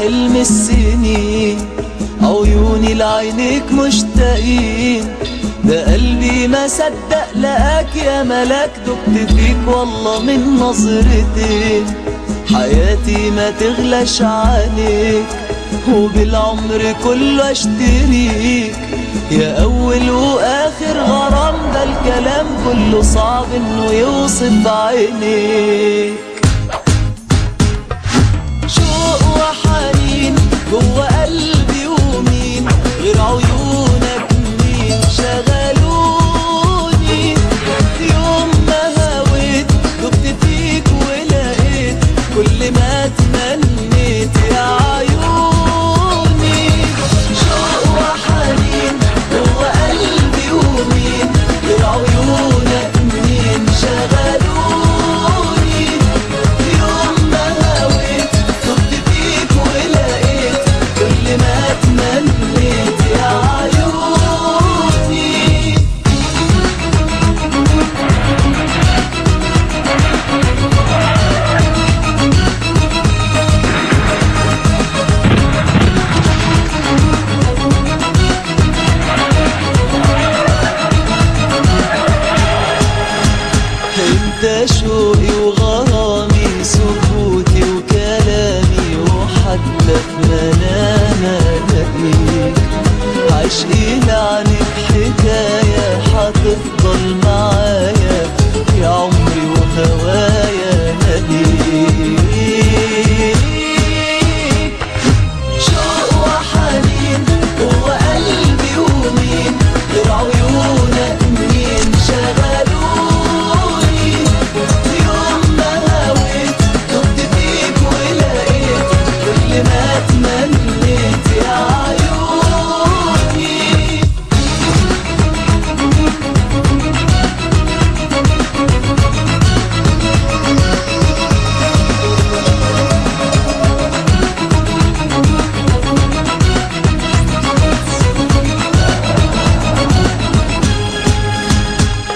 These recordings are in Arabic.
حلم السنين، عيوني لعينيك مشتاقين، ده قلبي ما صدق لقاك يا ملاك، دبت فيك والله من نظرتين، حياتي ما تغلاش عليك، وبالعمر كله اشتريك، يا اول واخر غرام، ده الكلام كله صعب انه يوصف بعينيك. شوق وحنين جوا قلبي، ومين غير عيونك مين شغلوني، يوم ما هويت دبت فيك ولقيت كل ما تمنيت يا عيوني. شوق وحنين جوا قلبي، ومين غير عيونك مين شغلوني، يوم ما هويت دبت فيك ولقيت كل ما تمنيت يا عيوني. انت شوقي وغرامي، سكوتي وكلامي، وحتى في منامي الاقيك، عشقي لعنك حكاية هتفضل معايا يا عمري وهوايا ناديك. شوق وحنين جوا قلبي، ومين غير عيونك مين شغلوني، يوم ما هويت دبت فيك ولقيت كل ما تمنيت يا عيوني.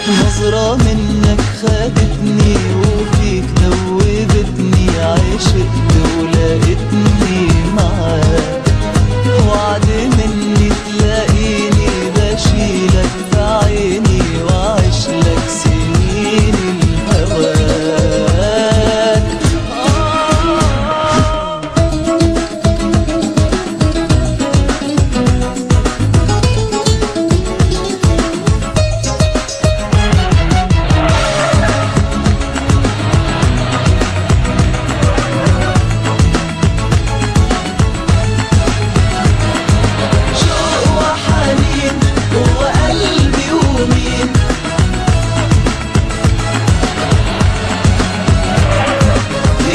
نظرة منك خدتني، وفيك دوبتني، عشقت ولقيتني معاك، وعد مني تلاقيني بشيلك في عيني، وعشلك سنين الهواك. شوق وحنين جوا قلبي، ومين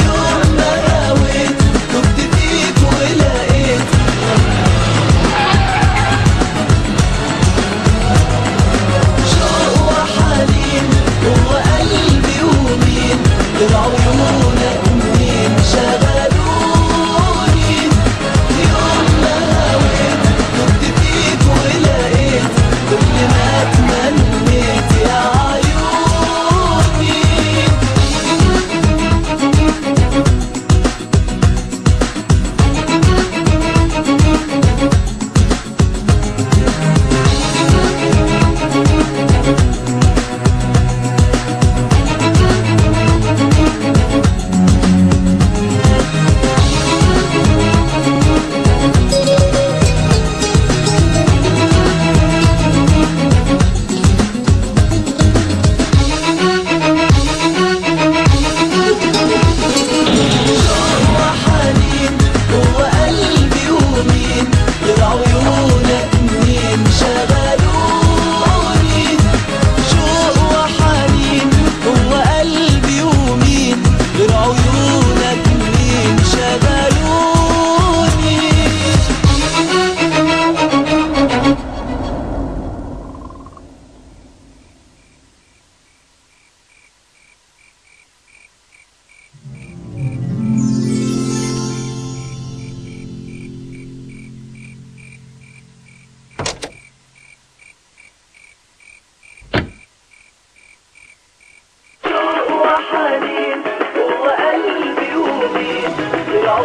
يوم ما هويت دبت فيك ولقيت. شوق وحنين جوا قلبي، ومين غير عيونك مين شغلوني، يوم ما هويت دبت فيك ولقيت كل ما تمنيت يا عيوني. شوق وحنين جوا قلبي، ومين غير عيونك مين شغلوني، شوق وحنين جوا قلبي، ومين غير عيونك مين شغلوني. شوق وحنين